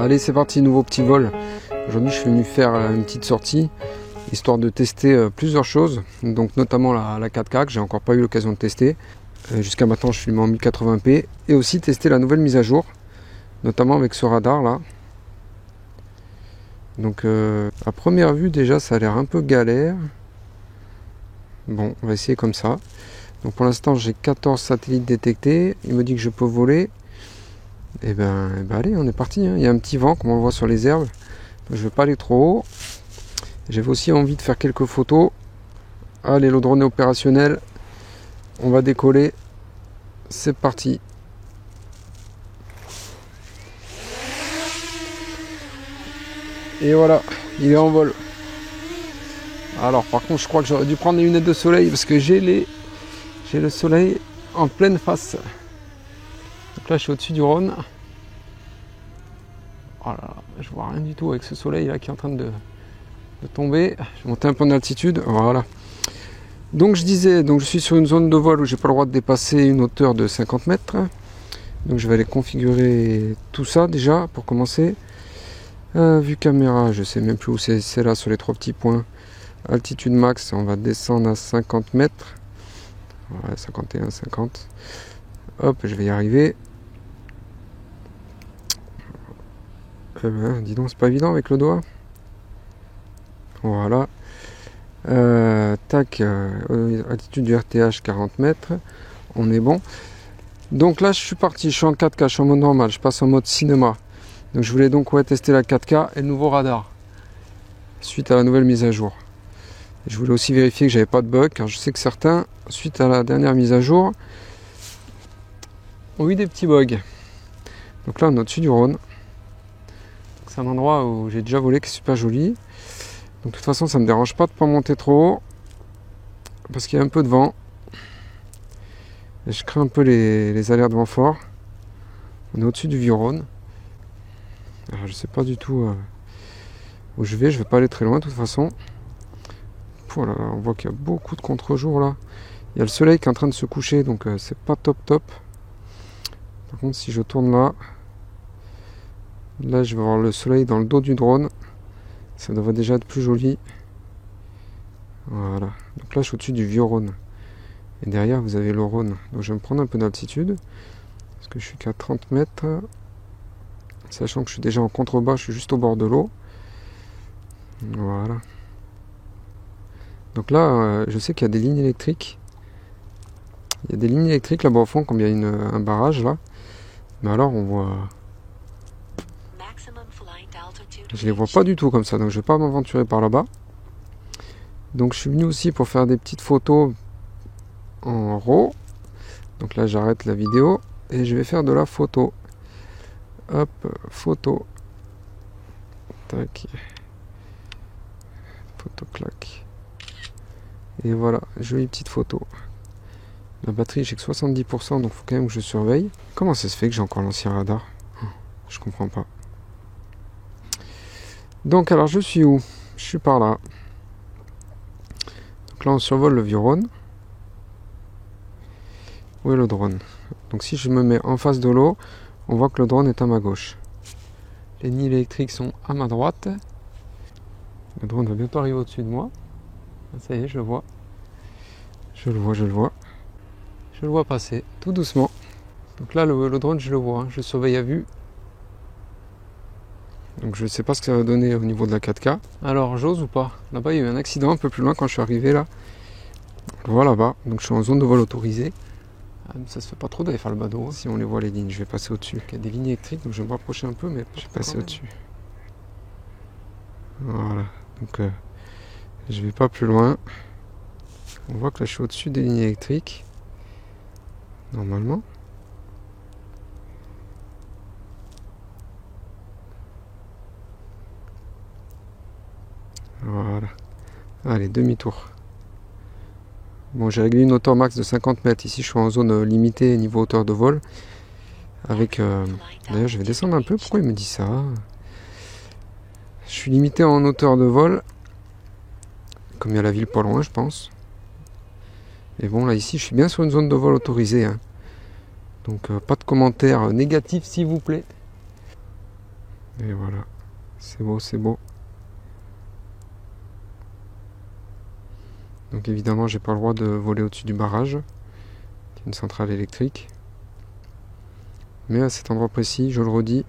Allez, c'est parti, nouveau petit vol. Aujourd'hui je suis venu faire une petite sortie, histoire de tester plusieurs choses, donc notamment la 4K que j'ai encore pas eu l'occasion de tester. Jusqu'à maintenant je filme en 1080p et aussi tester la nouvelle mise à jour, notamment avec ce radar là. Donc à première vue déjà ça a l'air un peu galère. Bon, on va essayer comme ça. Donc pour l'instant j'ai 14 satellites détectés, il me dit que je peux voler. Et ben allez, on est parti, hein. Il y a un petit vent comme on le voit sur les herbes, donc je vais pas aller trop haut. J'avais aussi envie de faire quelques photos. Allez, le drone est opérationnel, on va décoller, c'est parti. Et voilà, il est en vol. Alors par contre je crois que j'aurais dû prendre les lunettes de soleil parce que j'ai le soleil en pleine face. Donc là je suis au-dessus du Rhône. Oh là là, je vois rien du tout avec ce soleil là qui est en train de tomber. Je vais monter un peu en altitude. Voilà. Donc je disais, je suis sur une zone de vol où j'ai pas le droit de dépasser une hauteur de 50 mètres. Donc je vais aller configurer tout ça déjà pour commencer. Vue caméra, je sais même plus où c'est là sur les trois petits points. Altitude max, on va descendre à 50 mètres. Ouais, 51, 50. Hop, je vais y arriver. Dis donc, c'est pas évident avec le doigt. Voilà. Altitude du RTH 40 mètres. On est bon. Donc là, je suis parti. Je suis en 4K, je suis en mode normal. Je passe en mode cinéma. Donc je voulais donc tester la 4K et le nouveau radar suite à la nouvelle mise à jour. Je voulais aussi vérifier que j'avais pas de bug, car je sais que certains, suite à la dernière mise à jour, ont eu des petits bugs. Donc là, on est au-dessus du Rhône. C'est un endroit où j'ai déjà volé qui est super joli. Donc de toute façon, ça me dérange pas de pas monter trop haut parce qu'il y a un peu de vent. Et je crains un peu les alertes de vent fort. On est au-dessus du Vieux-Rhône. Alors je sais pas du tout où je vais pas aller très loin de toute façon. Oh là là, on voit qu'il y a beaucoup de contre-jour là. Il y a le soleil qui est en train de se coucher, donc c'est pas top. Par contre, si je tourne là, je vais voir le soleil dans le dos du drone. Ça devrait déjà être plus joli. Voilà. Donc là, je suis au-dessus du Vieux-Rhône. Et derrière, vous avez le Rhône. Donc je vais me prendre un peu d'altitude. Parce que je suis qu'à 30 mètres. Sachant que je suis déjà en contrebas, je suis juste au bord de l'eau. Voilà. Donc là, je sais qu'il y a des lignes électriques. Il y a des lignes électriques là-bas au fond, comme il y a un barrage là. Mais alors, on voit... Je les vois pas du tout comme ça, donc je vais pas m'aventurer par là-bas. Donc je suis venu aussi pour faire des petites photos en RAW. Donc là, j'arrête la vidéo et je vais faire de la photo. Hop, photo. Tac. Photo, clac. Et voilà, jolie petite photo. La batterie, j'ai que 70%, donc faut quand même que je surveille. Comment ça se fait que j'ai encore l'ancien radar? Je comprends pas. Donc alors, je suis où? Je suis par là. Donc là, on survole le Vieux-Rhône. Où est le drone? Donc si je me mets en face de l'eau, on voit que le drone est à ma gauche. Les lignes électriques sont à ma droite. Le drone va bientôt arriver au-dessus de moi. Ça y est, je le vois. Je le vois passer, tout doucement. Donc là, le drone, je le vois. Je le surveille à vue. Donc je ne sais pas ce que ça va donner au niveau de la 4K. Alors, j'ose ou pas? Là-bas, il y a eu un accident un peu plus loin quand je suis arrivé là. On le voit là-bas. Donc je suis en zone de vol autorisée. Ça se fait pas trop d'aller faire le badaud. Si on les voit les lignes, je vais passer au-dessus. Il y a des lignes électriques, donc je vais me rapprocher un peu, mais je vais passer au-dessus. Voilà. Donc je vais pas plus loin. On voit que là je suis au-dessus des lignes électriques. Normalement. Voilà. Allez, demi-tour. Bon, j'ai réglé une hauteur max de 50 mètres. Ici, je suis en zone limitée niveau hauteur de vol. Avec... D'ailleurs, je vais descendre un peu. Pourquoi il me dit ça? Je suis limité en hauteur de vol. Comme il y a la ville pas loin, je pense. Et bon, là, ici, je suis bien sur une zone de vol autorisée. Hein. Donc, pas de commentaires négatifs, s'il vous plaît. Et voilà, c'est beau, c'est beau. Donc évidemment, j'ai pas le droit de voler au-dessus du barrage, qui est une centrale électrique. Mais à cet endroit précis, je le redis,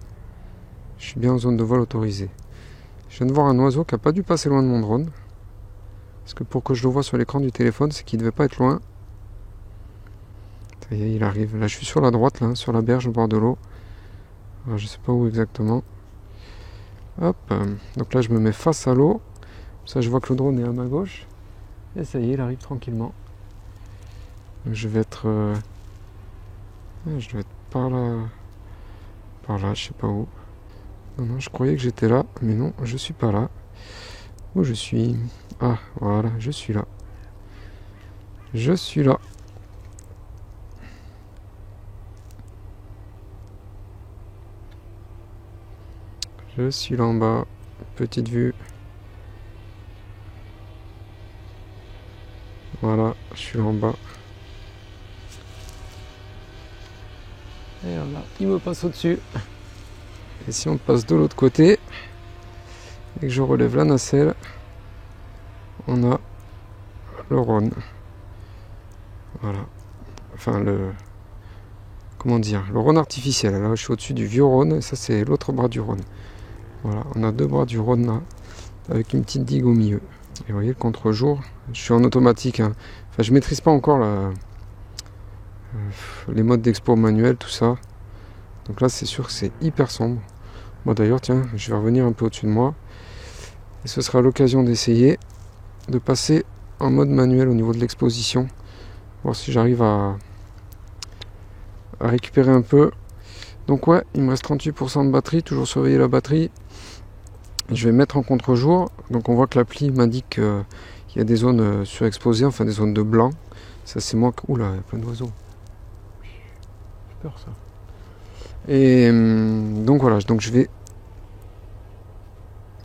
je suis bien en zone de vol autorisée. Je viens de voir un oiseau qui n'a pas dû passer loin de mon drone. Parce que pour que je le vois sur l'écran du téléphone, c'est qu'il ne devait pas être loin. Ça y est, il arrive. Là, je suis sur la droite, là, sur la berge au bord de l'eau. Alors, je sais pas où exactement. Hop. Donc là, je me mets face à l'eau. Ça, je vois que le drone est à ma gauche. Et ça y est, il arrive tranquillement. Donc, je vais être... je dois être par là. Par là, je sais pas où. Non, je croyais que j'étais là. Mais non, je suis pas là. Où je suis? Ah, voilà, je suis là. Je suis là. Je suis là en bas. Petite vue. Voilà, je suis là en bas. Et là, il me passe au-dessus. Et si on passe de l'autre côté, et que je relève la nacelle, on a le Rhône. Voilà. Enfin, comment dire, le Rhône artificiel. Là, je suis au-dessus du vieux Rhône, et ça, c'est l'autre bras du Rhône. Voilà, on a deux bras du Rhône là, avec une petite digue au milieu. Et vous voyez, le contre-jour, je suis en automatique. Hein. Enfin, je maîtrise pas encore les modes d'expo manuel, tout ça. Donc là, c'est sûr que c'est hyper sombre. Moi d'ailleurs, tiens, je vais revenir un peu au-dessus de moi. Et ce sera l'occasion d'essayer de passer en mode manuel au niveau de l'exposition. Voir si j'arrive à récupérer un peu. Donc ouais, il me reste 38% de batterie, toujours surveiller la batterie. Je vais mettre en contre-jour. Donc on voit que l'appli m'indique qu'il y a des zones surexposées, enfin des zones de blanc. Ça c'est moi qui... Oula, il y a plein d'oiseaux. J'ai peur ça. Et donc voilà, donc je vais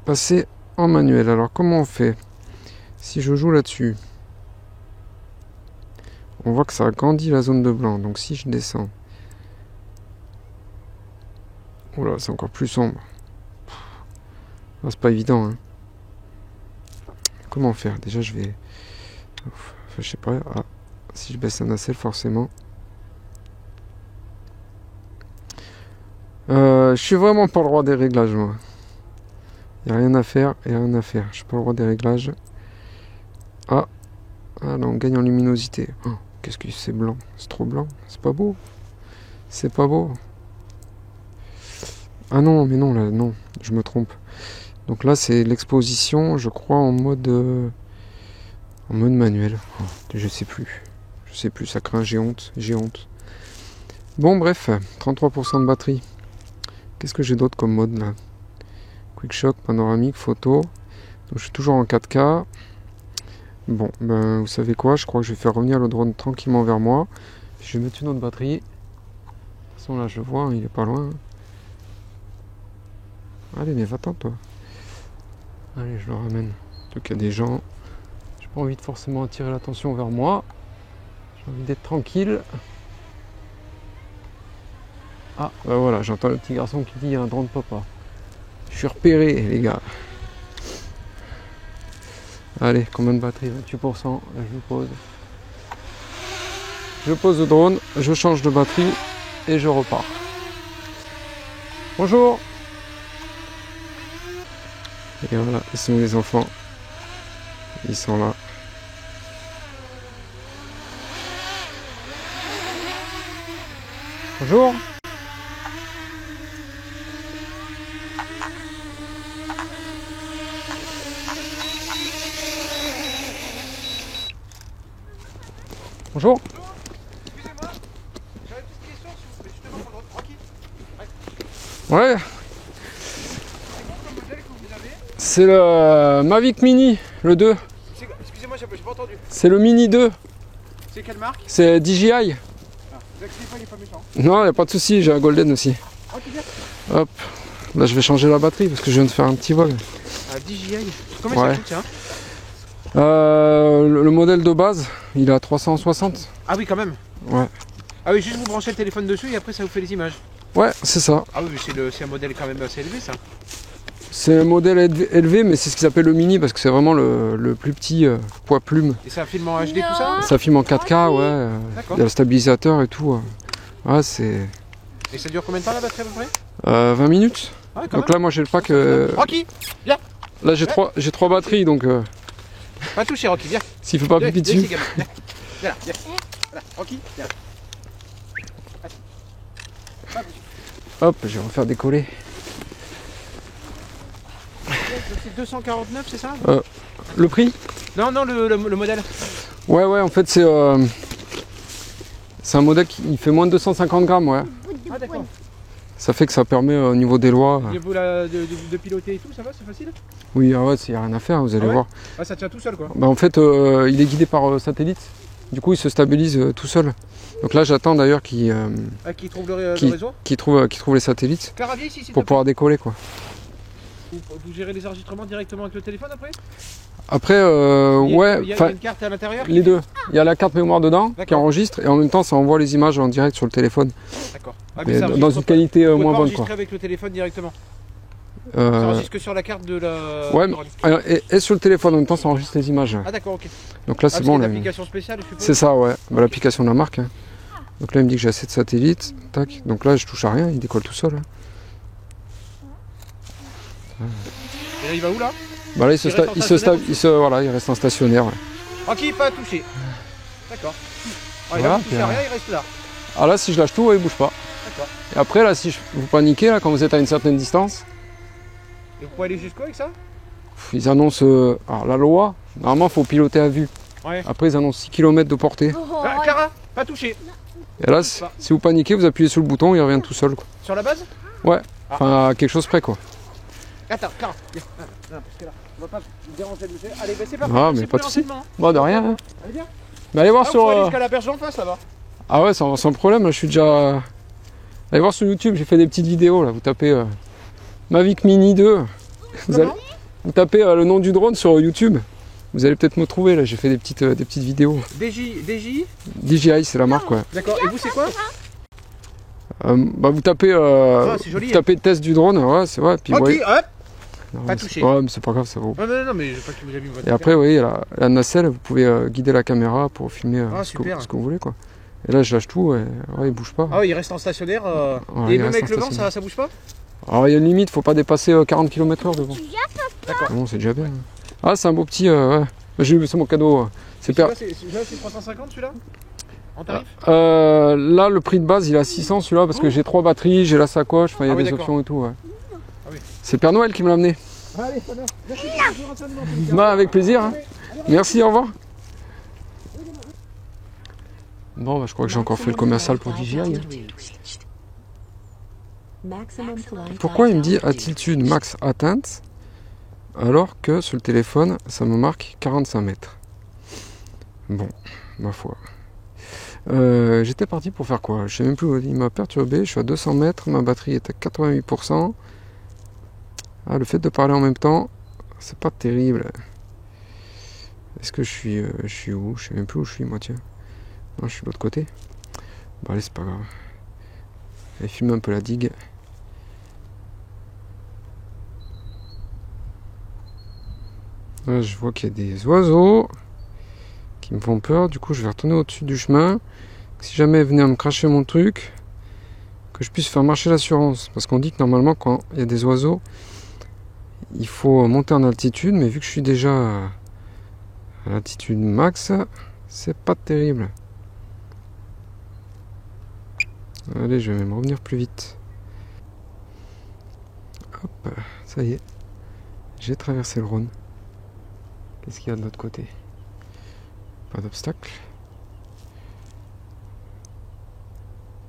passer en manuel. Alors comment on fait? Si je joue là-dessus, on voit que ça agrandit la zone de blanc. Donc si je descends, oula, c'est encore plus sombre. Ah, c'est pas évident. Hein. Comment faire? Déjà je vais... Enfin, je sais pas. Ah, si je baisse la nacelle forcément. Je suis vraiment pas le roi des réglages moi. Il n'y a rien à faire, Je suis pas le roi des réglages. Ah là on gagne en luminosité. Oh, qu'est-ce que c'est blanc? C'est trop blanc. C'est pas beau. C'est pas beau. Ah non, mais non, là, non. Je me trompe. Donc là, c'est l'exposition, je crois, en mode manuel. Oh, je sais plus. Ça craint, j'ai honte. Bon, bref, 33% de batterie. Qu'est-ce que j'ai d'autre comme mode là? Quick Shock, panoramique, photo. Donc je suis toujours en 4K. Bon, ben vous savez quoi? Je crois que je vais faire revenir le drone tranquillement vers moi. Je vais mettre une autre batterie. De toute façon là je le vois, hein, il est pas loin. Allez, mais va-t'en toi. Allez, je le ramène. Surtout qu'il y a des gens. J'ai pas envie de forcément attirer l'attention vers moi. J'ai envie d'être tranquille. Ah, bah voilà, j'entends le petit garçon qui dit il y a un drone de papa. Je suis repéré, les gars. Allez, combien de batterie? 28%. Je pose. Je pose le drone, je change de batterie et je repars. Bonjour. Et voilà, ils sont les enfants. Ils sont là. Bonjour. Bonjour. Excusez-moi, j'avais une petite question si vous plaît, justement sur le drone tranquille. Ouais. C'est quoi comme modèle que vous avez? C'est le Mavic Mini, le 2. Excusez-moi, j'ai pas entendu. C'est le Mini 2. C'est quelle marque? C'est DJI. Ah, vous inquiétez pas, il est pas méchant. Non, il n'y a pas de souci, j'ai un Golden aussi. Ah, tu viens? Hop. Là, je vais changer la batterie parce que je viens de faire un petit vol. Ah, DJI. Combien Ouais. ça coûte, tiens? Le modèle de base, il est à 360. Ah oui, quand même. Ouais. Ah oui, juste vous branchez le téléphone dessus et après ça vous fait les images. Ouais, c'est ça. Ah oui, mais c'est un modèle quand même assez élevé ça. C'est un modèle élevé, mais c'est ce qu'ils appellent le mini parce que c'est vraiment le plus petit poids plume. Et c'est un film en HD tout ça? Ça filme en 4K, ouais. Il y a le stabilisateur et tout. Ouais, c'est. Et ça dure combien de temps la batterie à peu près? 20 minutes. Ah, quand Donc même. là, moi j'ai le pack. Rocky, viens. Là, j'ai trois batteries, donc Pas toucher Rocky, viens. s'il fait pas Viens, pipi viens dessus. ici, gamin. Viens. Viens là, viens. Voilà, Rocky, viens. Hop, je vais refaire décoller. C'est 249, c'est ça? Le prix? Non, non, le modèle. Ouais, en fait, c'est un modèle qui il fait moins de 250 grammes, ouais. Ah d'accord. Ça fait que ça permet au niveau des lois. Au niveau de piloter et tout, ça va, c'est facile? Oui, ah ouais, il n'y a rien à faire, vous allez Ah ouais voir. Ah, ça tient tout seul quoi. Bah, en fait, il est guidé par satellite. Du coup, il se stabilise tout seul. Donc là, j'attends d'ailleurs qu'il Ah, qui trouve le réseau? trouve les satellites Clara, viens ici, s'il te pour plaît. pouvoir décoller, quoi. Vous gérez les enregistrements directement avec le téléphone après? Après, ouais, Il y a enfin, une carte à l'intérieur? les deux. Il y a la carte mémoire dedans qui D'accord. enregistre et en même temps, ça envoie les images en direct sur le téléphone. D'accord. Ah, Mais ça dans enregistre une pas- qualité vous pouvez moins pas bonne, quoi. enregistrer avec le téléphone directement. Ça Euh, enregistre que sur la carte de la. ouais, du mais- drone. et sur le téléphone en même temps, ça enregistre les images. Ah d'accord, ok. Donc là, Ah, c'est parce bon. qu'il y a là, une application spéciale, je suppose. c'est ça, ouais. Bah, l'application de la marque. Hein. Donc là, il me dit que j'ai assez de satellites. Tac. Donc là, je touche à rien, il décolle tout seul. Hein. Et là, il va où là? Bah là, il se, Il reste en stationnaire voilà, il reste en stationnaire. Ouais. Ok, pas à toucher. D'accord. Ah, il Voilà, a touché puis, à rien, il reste là. Ah là, si je lâche tout, ouais, il bouge pas. D'accord. Et après, là, si vous paniquez, là, quand vous êtes à une certaine distance, Et vous pouvez aller jusqu'où avec ça? ils annoncent. Alors, la loi, normalement, il faut piloter à vue. Ouais. Après, ils annoncent 6 km de portée. Ah, Clara, pas touché. Et là, si vous paniquez, vous appuyez sur le bouton, il revient tout seul. Quoi. Sur la base? Ouais. Enfin, à quelque chose près, quoi. Attends, Clara, viens. Non, parce que là, on va pas déranger le monsieur. Allez, bah, c'est parti. Ah, merci mais pour pas de les soucis. renseignements, hein. Bon, de rien. Hein. Allez, viens. Mais allez voir Ah, sur. vous pouvez aller jusqu'à la berge d'en face là-bas. Ah ouais, sans problème, là, je suis déjà. Allez voir sur YouTube, j'ai fait des petites vidéos, là. Vous tapez Mavic Mini 2. Vous tapez le nom du drone sur YouTube. Vous allez peut-être me trouver, là. J'ai fait des petites vidéos. DJ? DJI, c'est la marque, ouais. D'accord, et vous, c'est quoi? Bah, vous tapez, c'est joli, vous tapez test du drone, ouais, c'est vrai. Puis, Ok, ouais. hop. Non, pas mais touché. ouais, mais c'est pas grave, ça vaut. Non, mais je veux pas que vous avez mis votre. Et après, oui, il y a la nacelle, vous pouvez guider la caméra pour filmer ce que super. vous voulez, quoi. Et là, je lâche tout, et ouais, il bouge pas. Ah oui, il reste en stationnaire. Ouais, Et il même reste avec en le vent, stationnaire. ça bouge pas? Alors, il y a une limite, faut pas dépasser 40 km/h devant. D'accord. Bon, c'est déjà bien. Ah, c'est un beau petit. Ouais. C'est mon cadeau. C'est Celui-là, c'est 350 celui-là? En tarif? Là, le prix de base, il est à 600 celui-là parce que j'ai 3 batteries, j'ai la sacoche, enfin, il y a Ah oui, des d'accord. options et tout. Ouais. Ah oui. C'est Père Noël qui me l'a amené. Allez, ça va. Merci pour le renseignement, en tout cas. Bah, avec plaisir. Hein. Merci, au revoir. Bon, bah, je crois que j'ai encore fait le commercial pour DJI. Hein. Pourquoi il me dit altitude max atteinte alors que sur le téléphone, ça me marque 45 mètres? Bon, ma foi. J'étais parti pour faire quoi? Je sais même plus où il m'a perturbé. Je suis à 200 mètres, ma batterie est à 88%. Ah, le fait de parler en même temps, c'est pas terrible. Est-ce que je suis où? Je sais même plus où je suis, moi, tiens. Non, je suis de l'autre côté. Bon, allez, c'est pas grave. Allez, filme un peu la digue. Là, je vois qu'il y a des oiseaux qui me font peur. Du coup, je vais retourner au-dessus du chemin. Si jamais ils venaient à me cracher mon truc, que je puisse faire marcher l'assurance. Parce qu'on dit que normalement, quand il y a des oiseaux, il faut monter en altitude. Mais vu que je suis déjà à l'altitude max, c'est pas terrible. Allez, je vais même revenir plus vite. Hop, ça y est. J'ai traversé le Rhône. Qu'est-ce qu'il y a de l'autre côté? Pas d'obstacle.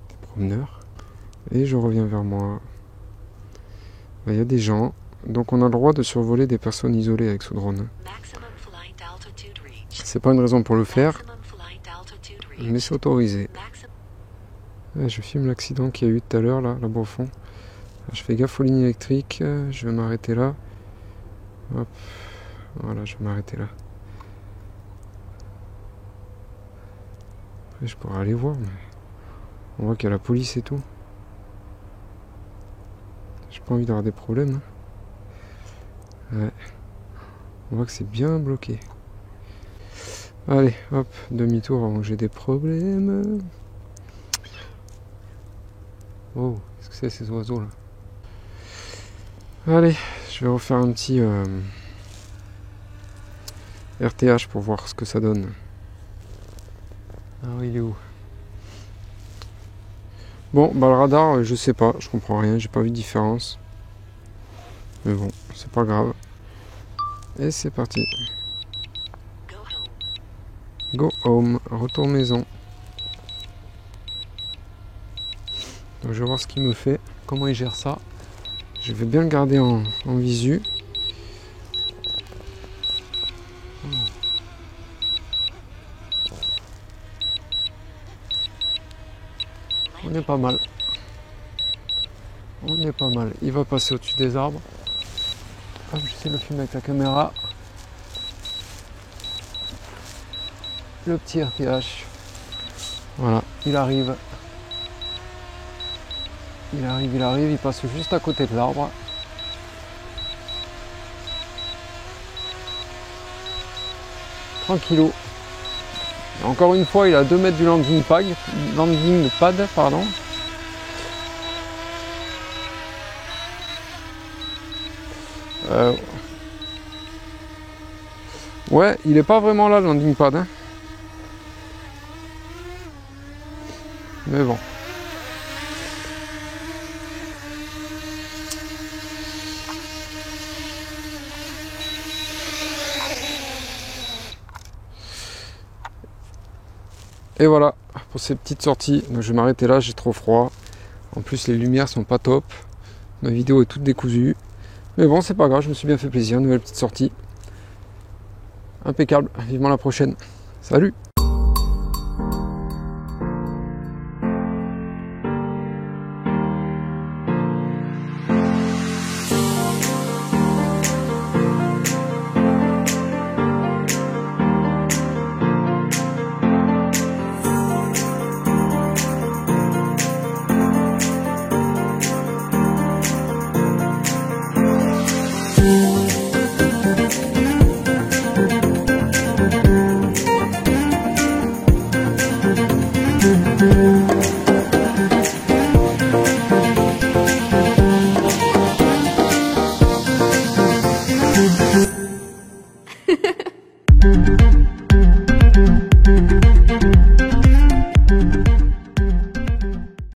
Des promeneurs. Et je reviens vers moi. Il y a des gens. Donc on a le droit de survoler des personnes isolées avec ce drone. C'est pas une raison pour le faire. Mais c'est autorisé. Je filme l'accident qu'il y a eu tout à l'heure, là-bas au fond. Je fais gaffe aux lignes électriques. Je vais m'arrêter là. Hop. Voilà, je vais m'arrêter là. Après, je pourrais aller voir, mais on voit qu'il y a la police et tout. pas envie d'avoir des problèmes. Ouais. On voit que c'est bien bloqué. Allez, hop, demi-tour avant que j'ai des problèmes. Oh, qu'est-ce que c'est ces oiseaux là? Allez, je vais refaire un petit RTH pour voir ce que ça donne. Ah oui, il est où? Bon, bah le radar, je sais pas, je comprends rien, j'ai pas vu de différence. Mais bon, c'est pas grave. Et c'est parti. Go home, retour maison. Donc je vais voir ce qu'il me fait, comment il gère ça. Je vais bien le garder en visu. On est pas mal. On est pas mal. Il va passer au-dessus des arbres. Hop, j'essaie de le filmer avec la caméra. Le petit RTH. Voilà, il arrive. Il arrive, il passe juste à côté de l'arbre. Tranquillou. Encore une fois, il est à 2 mètres du landing pad, pardon. Ouais, il est pas vraiment là le landing pad. Hein. Mais bon. Et voilà pour ces petites sorties. Donc je vais m'arrêter là, j'ai trop froid. En plus les lumières sont pas top. Ma vidéo est toute décousue. Mais bon, c'est pas grave, je me suis bien fait plaisir. Nouvelle petite sortie. Impeccable. Vivement la prochaine. Salut!